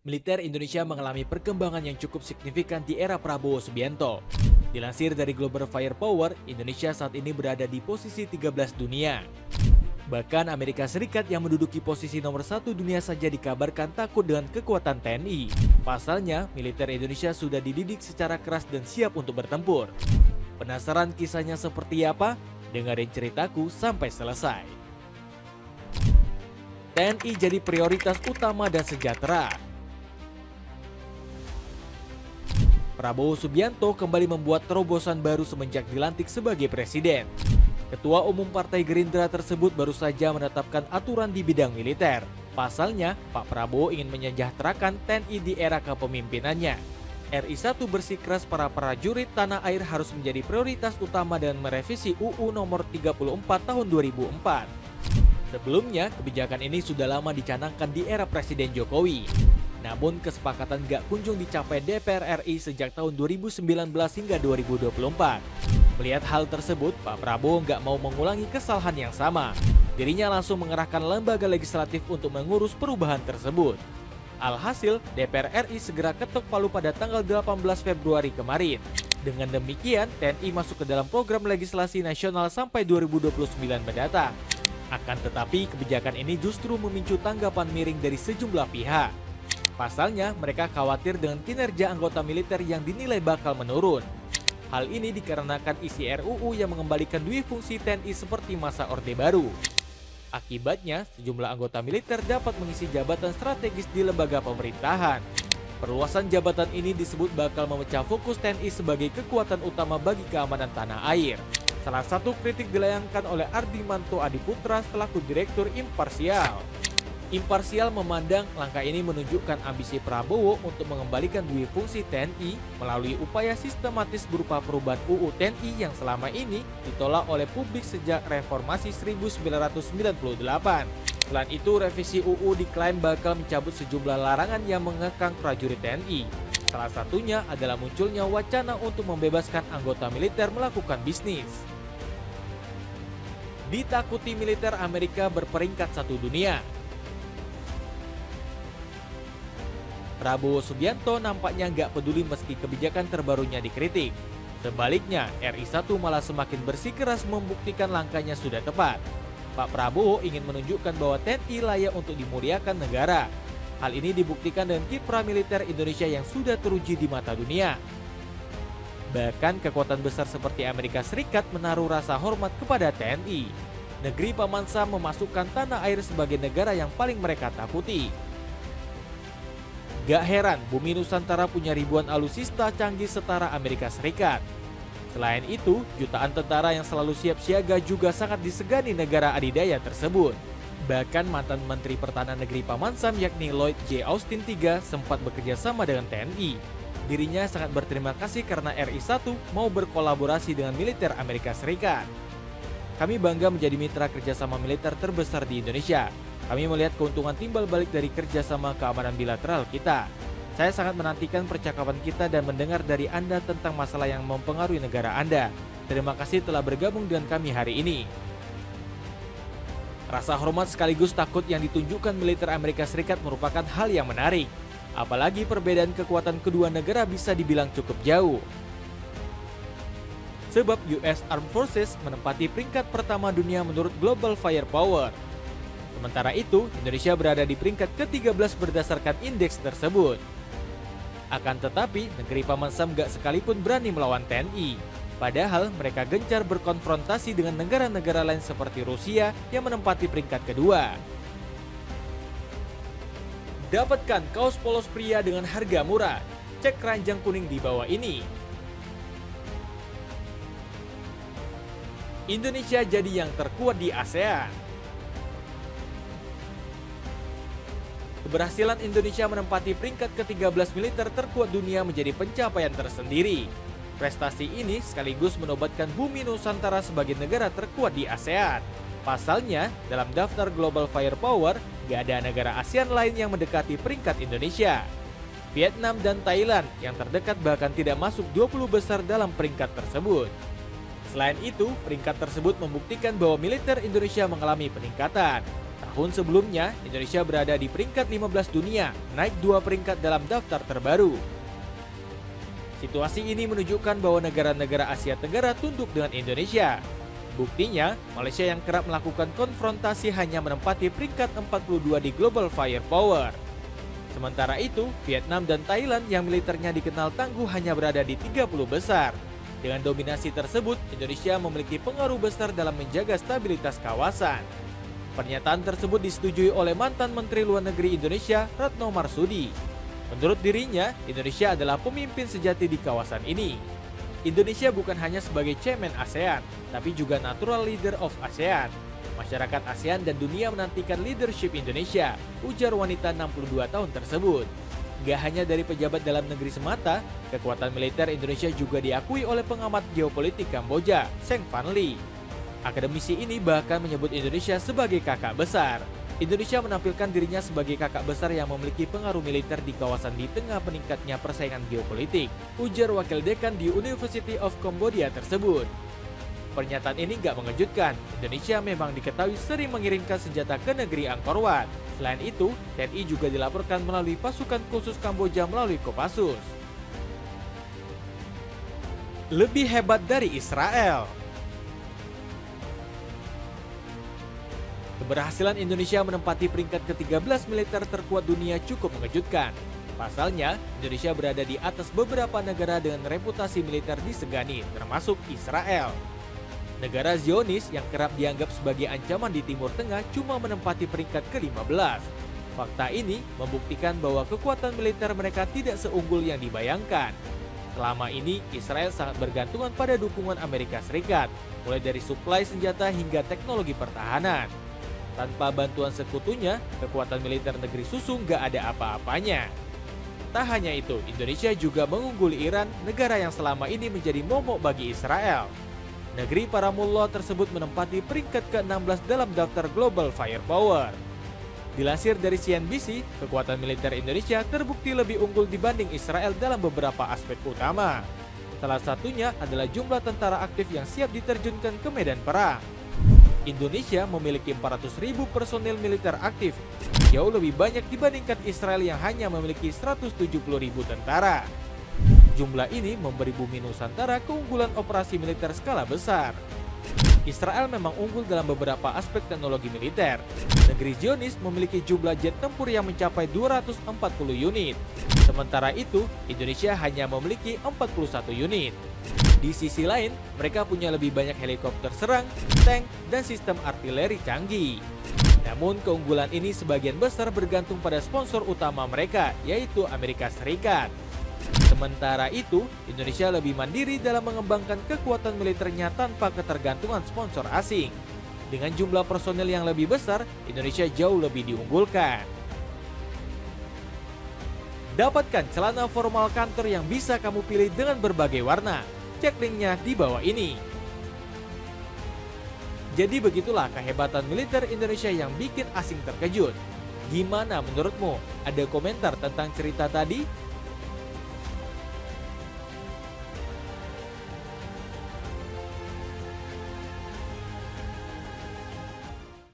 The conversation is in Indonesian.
Militer Indonesia mengalami perkembangan yang cukup signifikan di era Prabowo Subianto. Dilansir dari Global Firepower, Indonesia saat ini berada di posisi 13 dunia. Bahkan Amerika Serikat yang menduduki posisi nomor 1 dunia saja dikabarkan takut dengan kekuatan TNI. Pasalnya, militer Indonesia sudah dididik secara keras dan siap untuk bertempur. Penasaran kisahnya seperti apa? Dengerin ceritaku sampai selesai. TNI jadi prioritas utama dan sejahtera. Prabowo Subianto kembali membuat terobosan baru semenjak dilantik sebagai presiden. Ketua Umum Partai Gerindra tersebut baru saja menetapkan aturan di bidang militer. Pasalnya, Pak Prabowo ingin menyejahterakan TNI di era kepemimpinannya. RI 1 bersikeras para prajurit tanah air harus menjadi prioritas utama dan merevisi UU nomor 34 tahun 2004. Sebelumnya, kebijakan ini sudah lama dicanangkan di era Presiden Jokowi. Namun kesepakatan gak kunjung dicapai DPR RI sejak tahun 2019 hingga 2024. Melihat hal tersebut, Pak Prabowo gak mau mengulangi kesalahan yang sama. Dirinya langsung mengerahkan lembaga legislatif untuk mengurus perubahan tersebut. Alhasil, DPR RI segera ketok palu pada tanggal 18 Februari kemarin. Dengan demikian, TNI masuk ke dalam program legislasi nasional sampai 2029 mendatang. Akan tetapi, kebijakan ini justru memicu tanggapan miring dari sejumlah pihak. Pasalnya, mereka khawatir dengan kinerja anggota militer yang dinilai bakal menurun. Hal ini dikarenakan isi RUU yang mengembalikan dui fungsi TNI seperti masa Orde Baru. Akibatnya, sejumlah anggota militer dapat mengisi jabatan strategis di lembaga pemerintahan. Perluasan jabatan ini disebut bakal memecah fokus TNI sebagai kekuatan utama bagi keamanan tanah air. Salah satu kritik dilayangkan oleh Ardimanto Adiputra selaku Direktur Imparsial. Imparsial memandang langkah ini menunjukkan ambisi Prabowo untuk mengembalikan dui fungsi TNI melalui upaya sistematis berupa perubahan UU TNI yang selama ini ditolak oleh publik sejak reformasi 1998. Selain itu, revisi UU diklaim bakal mencabut sejumlah larangan yang mengekang prajurit TNI. Salah satunya adalah munculnya wacana untuk membebaskan anggota militer melakukan bisnis. Ditakuti militer Amerika berperingkat 1 dunia. Prabowo Subianto nampaknya nggak peduli meski kebijakan terbarunya dikritik. Sebaliknya, RI 1 malah semakin bersikeras membuktikan langkahnya sudah tepat. Pak Prabowo ingin menunjukkan bahwa TNI layak untuk dimuliakan negara. Hal ini dibuktikan dengan kiprah militer Indonesia yang sudah teruji di mata dunia. Bahkan kekuatan besar seperti Amerika Serikat menaruh rasa hormat kepada TNI. Negeri Paman Sam memasukkan tanah air sebagai negara yang paling mereka takuti. Gak heran bumi Nusantara punya ribuan alutsista canggih setara Amerika Serikat. Selain itu, jutaan tentara yang selalu siap siaga juga sangat disegani negara adidaya tersebut. Bahkan mantan Menteri Pertahanan Negeri Paman Sam yakni Lloyd J. Austin III sempat bekerja sama dengan TNI. Dirinya sangat berterima kasih karena RI 1 mau berkolaborasi dengan militer Amerika Serikat. Kami bangga menjadi mitra kerjasama militer terbesar di Indonesia. Kami melihat keuntungan timbal balik dari kerjasama keamanan bilateral kita. Saya sangat menantikan percakapan kita dan mendengar dari Anda tentang masalah yang mempengaruhi negara Anda. Terima kasih telah bergabung dengan kami hari ini. Rasa hormat sekaligus takut yang ditunjukkan militer Amerika Serikat merupakan hal yang menarik. Apalagi perbedaan kekuatan kedua negara bisa dibilang cukup jauh. Sebab US Armed Forces menempati peringkat pertama dunia menurut Global Firepower. Sementara itu, Indonesia berada di peringkat ke-13 berdasarkan indeks tersebut. Akan tetapi, negeri Paman Sam gak sekalipun berani melawan TNI. Padahal mereka gencar berkonfrontasi dengan negara-negara lain seperti Rusia yang menempati peringkat kedua. Dapatkan kaos polos pria dengan harga murah. Cek keranjang kuning di bawah ini. Indonesia jadi yang terkuat di ASEAN. Keberhasilan Indonesia menempati peringkat ke-13 militer terkuat dunia menjadi pencapaian tersendiri. Prestasi ini sekaligus menobatkan bumi Nusantara sebagai negara terkuat di ASEAN. Pasalnya, dalam daftar Global Firepower, gak ada negara ASEAN lain yang mendekati peringkat Indonesia. Vietnam dan Thailand yang terdekat bahkan tidak masuk 20 besar dalam peringkat tersebut. Selain itu, peringkat tersebut membuktikan bahwa militer Indonesia mengalami peningkatan. Tahun sebelumnya, Indonesia berada di peringkat 15 dunia, naik 2 peringkat dalam daftar terbaru. Situasi ini menunjukkan bahwa negara-negara Asia Tenggara tunduk dengan Indonesia. Buktinya, Malaysia yang kerap melakukan konfrontasi hanya menempati peringkat 42 di Global Firepower. Sementara itu, Vietnam dan Thailand yang militernya dikenal tangguh hanya berada di 30 besar. Dengan dominasi tersebut, Indonesia memiliki pengaruh besar dalam menjaga stabilitas kawasan. Pernyataan tersebut disetujui oleh mantan Menteri Luar Negeri Indonesia, Retno Marsudi. Menurut dirinya, Indonesia adalah pemimpin sejati di kawasan ini. Indonesia bukan hanya sebagai chairman ASEAN, tapi juga natural leader of ASEAN. Masyarakat ASEAN dan dunia menantikan leadership Indonesia, ujar wanita 62 tahun tersebut. Gak hanya dari pejabat dalam negeri semata, kekuatan militer Indonesia juga diakui oleh pengamat geopolitik Kamboja, Seng Van Lee. Akademisi ini bahkan menyebut Indonesia sebagai kakak besar. Indonesia menampilkan dirinya sebagai kakak besar yang memiliki pengaruh militer di kawasan di tengah meningkatnya persaingan geopolitik, ujar wakil dekan di University of Cambodia tersebut. Pernyataan ini gak mengejutkan, Indonesia memang diketahui sering mengirimkan senjata ke negeri Angkor Wat. Selain itu, TNI juga dilaporkan melalui pasukan khusus Kamboja melalui Kopassus. Lebih hebat dari Israel. Keberhasilan Indonesia menempati peringkat ke-13 militer terkuat dunia cukup mengejutkan. Pasalnya, Indonesia berada di atas beberapa negara dengan reputasi militer disegani, termasuk Israel. Negara Zionis yang kerap dianggap sebagai ancaman di Timur Tengah cuma menempati peringkat ke-15. Fakta ini membuktikan bahwa kekuatan militer mereka tidak seunggul yang dibayangkan. Selama ini, Israel sangat bergantungan pada dukungan Amerika Serikat, mulai dari suplai senjata hingga teknologi pertahanan. Tanpa bantuan sekutunya, kekuatan militer negeri susu nggak ada apa-apanya. Tak hanya itu, Indonesia juga mengungguli Iran, negara yang selama ini menjadi momok bagi Israel. Negeri para mullah tersebut menempati peringkat ke-16 dalam daftar Global Firepower. Dilansir dari CNBC, kekuatan militer Indonesia terbukti lebih unggul dibanding Israel dalam beberapa aspek utama. Salah satunya adalah jumlah tentara aktif yang siap diterjunkan ke medan perang. Indonesia memiliki 400.000 personil militer aktif, jauh lebih banyak dibandingkan Israel yang hanya memiliki 170.000 tentara. Jumlah ini memberi bumi Nusantara keunggulan operasi militer skala besar. Israel memang unggul dalam beberapa aspek teknologi militer. Negeri Zionis memiliki jumlah jet tempur yang mencapai 240 unit. Sementara itu, Indonesia hanya memiliki 41 unit. Di sisi lain, mereka punya lebih banyak helikopter serang, tank, dan sistem artileri canggih. Namun keunggulan ini sebagian besar bergantung pada sponsor utama mereka, yaitu Amerika Serikat. Sementara itu, Indonesia lebih mandiri dalam mengembangkan kekuatan militernya tanpa ketergantungan sponsor asing. Dengan jumlah personel yang lebih besar, Indonesia jauh lebih diunggulkan. Dapatkan celana formal kantor yang bisa kamu pilih dengan berbagai warna. Cek linknya di bawah ini. Jadi begitulah kehebatan militer Indonesia yang bikin asing terkejut. Gimana menurutmu? Ada komentar tentang cerita tadi?